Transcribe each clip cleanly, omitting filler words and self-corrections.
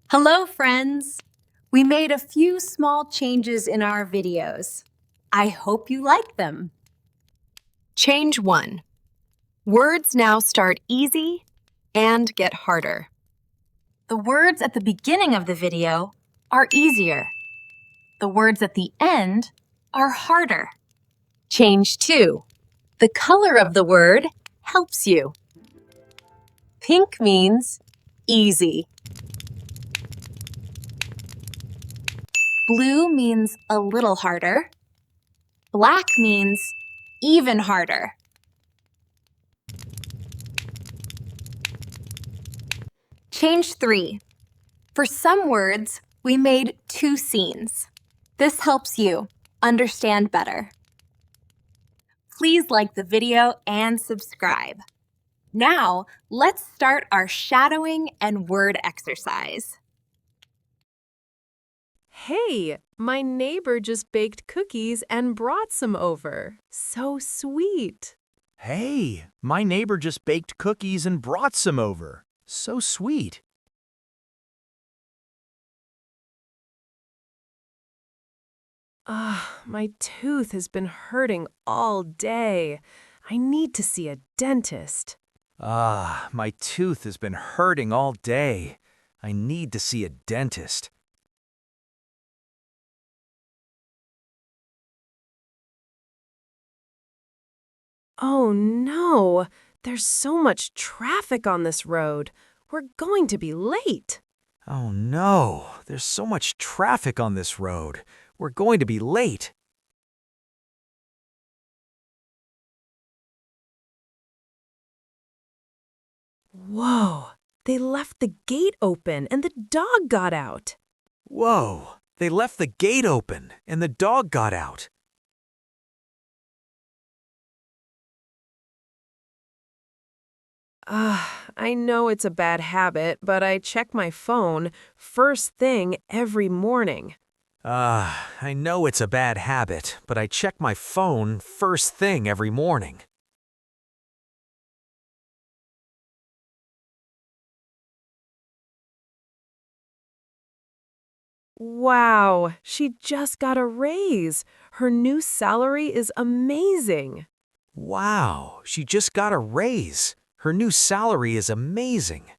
Hello, friends! We made a few small changes in our videos. I hope you like them. Change 1. Words now start easy and get harder. The words at the beginning of the video are easier. The words at the end are harder. Change 2. The color of the word helps you. Pink means easy. Blue means a little harder. Black means even harder. Change 3. For some words, we made 2 scenes. This helps you understand better. Please like the video and subscribe. Now, let's start our shadowing and word exercise. Hey, my neighbor just baked cookies and brought some over. So sweet. Hey, my neighbor just baked cookies and brought some over. So sweet. My tooth has been hurting all day. I need to see a dentist. My tooth has been hurting all day. I need to see a dentist. Oh no, there's so much traffic on this road. We're going to be late. Oh no, there's so much traffic on this road. We're going to be late. Whoa, they left the gate open and the dog got out. Whoa, they left the gate open and the dog got out. I know it's a bad habit, but I check my phone first thing every morning. I know it's a bad habit, but I check my phone first thing every morning. Wow, she just got a raise. Her new salary is amazing. Wow, she just got a raise. Her new salary is amazing.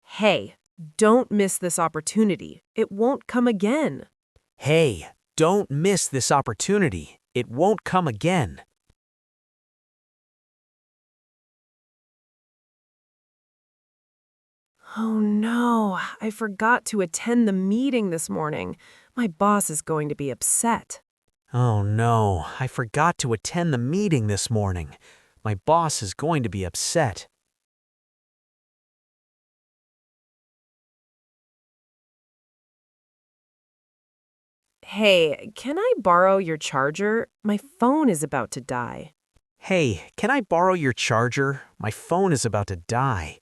Hey, don't miss this opportunity. It won't come again. Hey, don't miss this opportunity. It won't come again. Oh no, I forgot to attend the meeting this morning. My boss is going to be upset. Oh no, I forgot to attend the meeting this morning. My boss is going to be upset. Hey, can I borrow your charger? My phone is about to die. Hey, can I borrow your charger? My phone is about to die.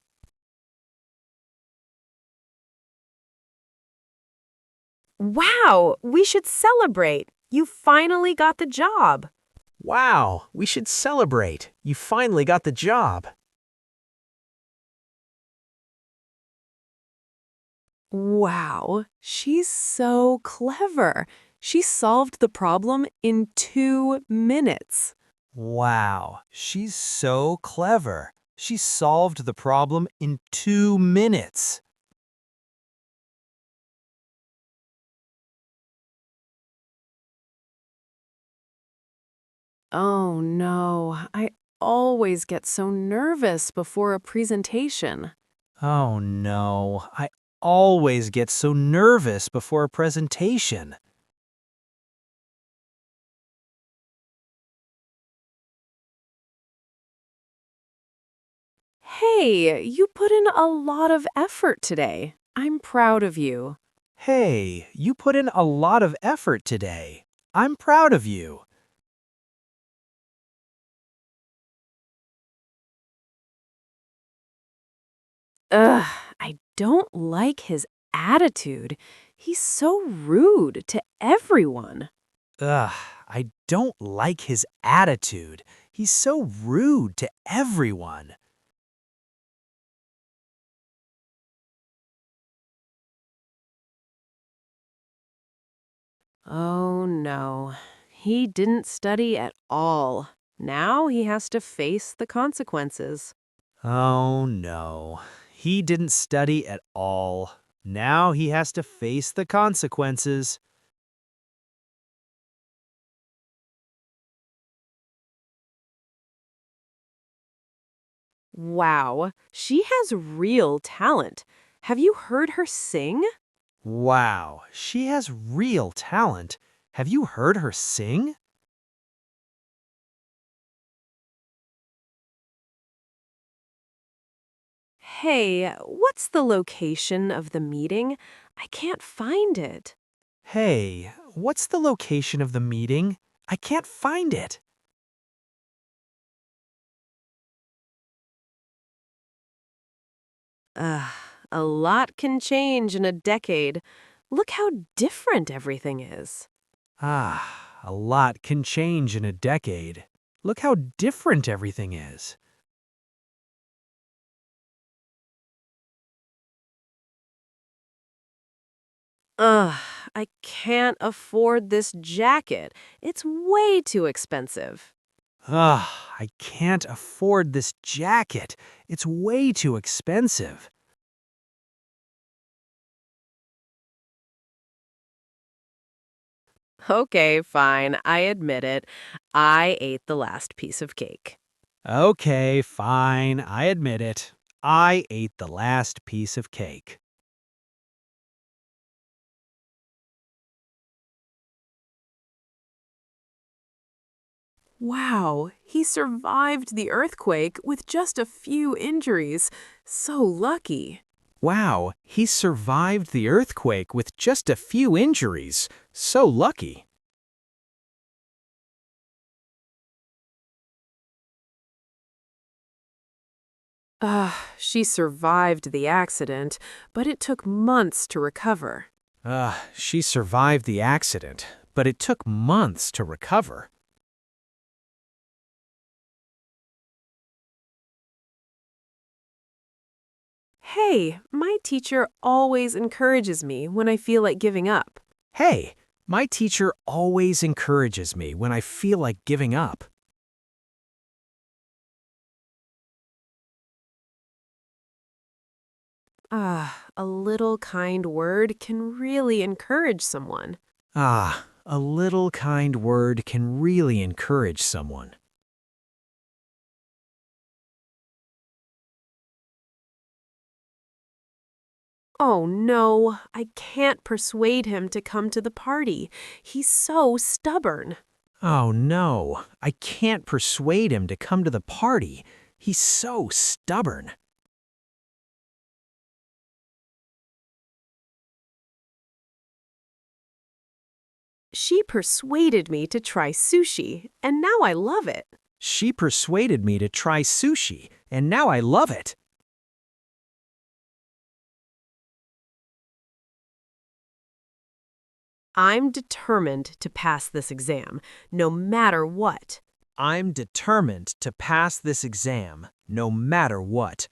Wow, we should celebrate. You finally got the job. Wow, we should celebrate. You finally got the job. Wow, she's so clever. She solved the problem in 2 minutes. Wow, she's so clever. She solved the problem in 2 minutes. Oh no, I always get so nervous before a presentation. Oh no, I always get so nervous before a presentation. Hey, you put in a lot of effort today. I'm proud of you. Hey, you put in a lot of effort today. I'm proud of you. Ugh, I don't like his attitude. He's so rude to everyone. Ugh, I don't like his attitude. He's so rude to everyone. Oh no, he didn't study at all. Now he has to face the consequences. Oh no, he didn't study at all. Now he has to face the consequences. Wow, she has real talent. Have you heard her sing? Wow, she has real talent. Have you heard her sing? Hey, what's the location of the meeting? I can't find it. Hey, what's the location of the meeting? I can't find it. Ugh, a lot can change in a decade. Look how different everything is. Ah, a lot can change in a decade. Look how different everything is. Ugh, I can't afford this jacket. It's way too expensive. Ah, I can't afford this jacket. It's way too expensive. Okay, fine, I admit it. I ate the last piece of cake. Okay, fine, I admit it. I ate the last piece of cake. Wow, he survived the earthquake with just a few injuries. So lucky. Wow, he survived the earthquake with just a few injuries. So lucky. She survived the accident, but it took months to recover. She survived the accident, but it took months to recover. Hey, my teacher always encourages me when I feel like giving up. Hey, my teacher always encourages me when I feel like giving up. A little kind word can really encourage someone. Ah, a little kind word can really encourage someone. Oh no, I can't persuade him to come to the party. He's so stubborn. Oh no, I can't persuade him to come to the party. He's so stubborn. She persuaded me to try sushi, and now I love it. She persuaded me to try sushi, and now I love it. I'm determined to pass this exam, no matter what. I'm determined to pass this exam, no matter what.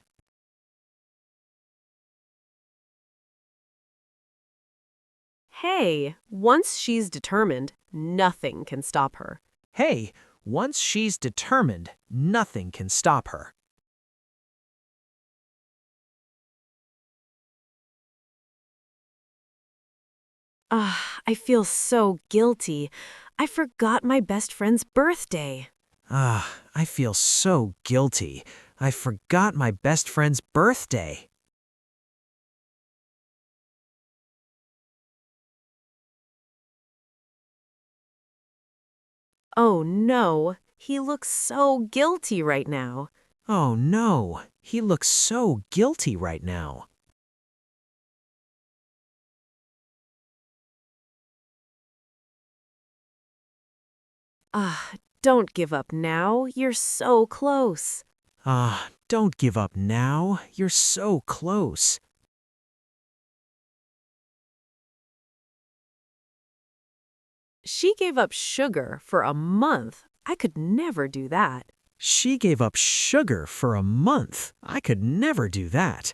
Hey, once she's determined, nothing can stop her. Hey, once she's determined, nothing can stop her. I feel so guilty. I forgot my best friend's birthday. I feel so guilty. I forgot my best friend's birthday. Oh no, he looks so guilty right now. Oh no, he looks so guilty right now. Don't give up now. You're so close. Don't give up now. You're so close. She gave up sugar for a month. I could never do that. She gave up sugar for a month. I could never do that.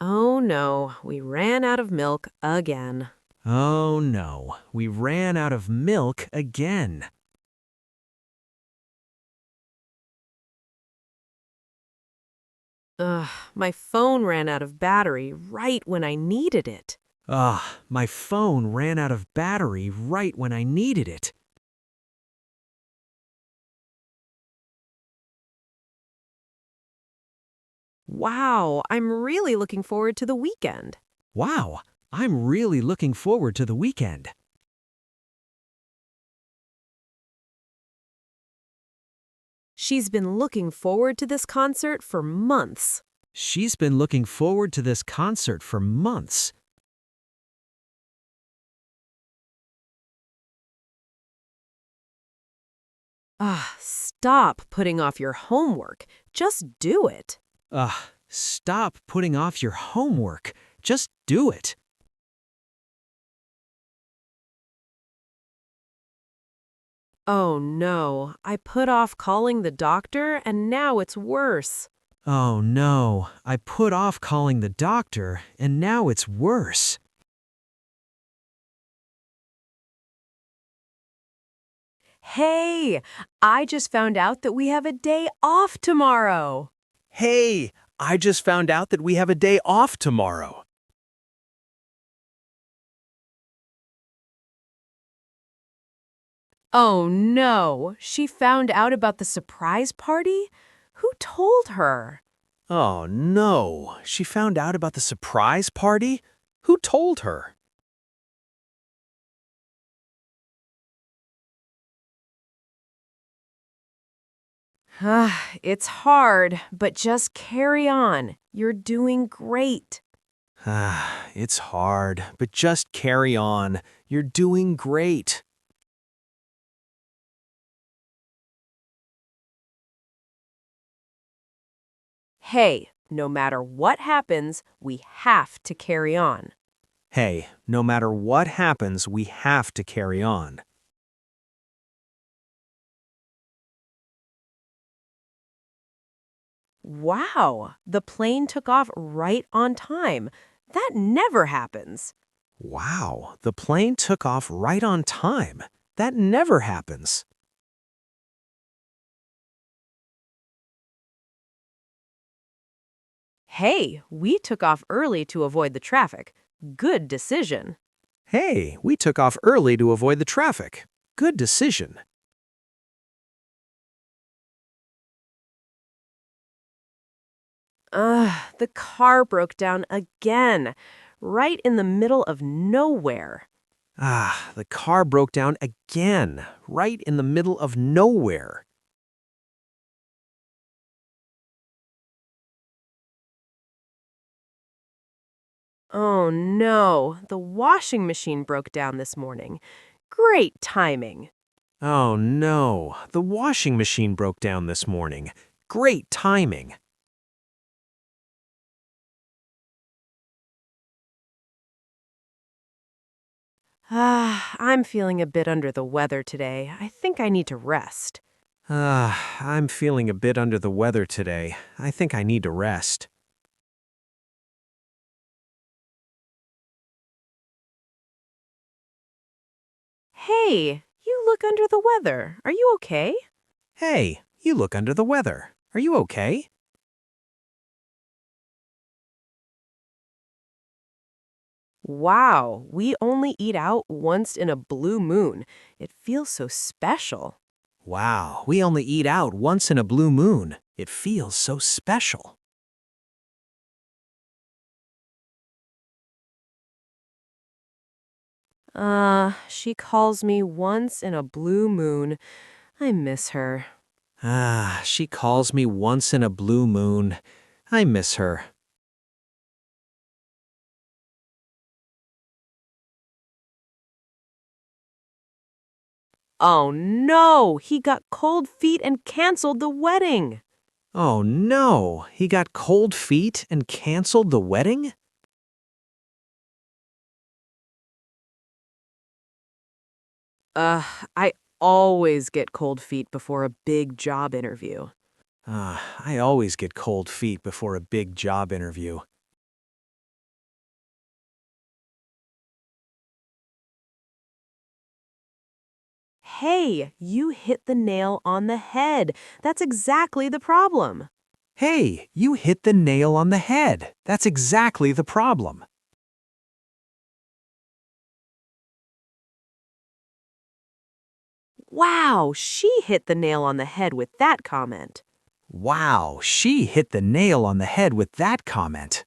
Oh no, we ran out of milk again. Oh no, we ran out of milk again. Ugh, my phone ran out of battery right when I needed it. My phone ran out of battery right when I needed it. Wow, I'm really looking forward to the weekend. Wow, I'm really looking forward to the weekend. She's been looking forward to this concert for months. She's been looking forward to this concert for months. Stop putting off your homework. Just do it. Stop putting off your homework. Just do it. Oh no, I put off calling the doctor and now it's worse. Oh no, I put off calling the doctor and now it's worse. Hey, I just found out that we have a day off tomorrow. Hey, I just found out that we have a day off tomorrow. Oh no, she found out about the surprise party? Who told her? Oh no, she found out about the surprise party? Who told her? It's hard, but just carry on. You're doing great. It's hard, but just carry on. You're doing great. Hey, no matter what happens, we have to carry on. Hey, no matter what happens, we have to carry on. Wow, the plane took off right on time. That never happens. Wow, the plane took off right on time. That never happens. Hey, we took off early to avoid the traffic. Good decision. Hey, we took off early to avoid the traffic. Good decision. The car broke down again, right in the middle of nowhere. The car broke down again, right in the middle of nowhere. Oh no, the washing machine broke down this morning. Great timing. Oh no, the washing machine broke down this morning. Great timing. I'm feeling a bit under the weather today. I think I need to rest. I'm feeling a bit under the weather today. I think I need to rest. Hey, you look under the weather. Are you okay? Hey, you look under the weather. Are you okay? Wow, we only eat out once in a blue moon. It feels so special. Wow, we only eat out once in a blue moon. It feels so special. She calls me once in a blue moon. I miss her. She calls me once in a blue moon. I miss her. Oh no, he got cold feet and canceled the wedding. Oh no, he got cold feet and canceled the wedding? I always get cold feet before a big job interview. I always get cold feet before a big job interview. Hey, you hit the nail on the head. That's exactly the problem. Hey, you hit the nail on the head. That's exactly the problem. Wow, she hit the nail on the head with that comment. Wow, she hit the nail on the head with that comment.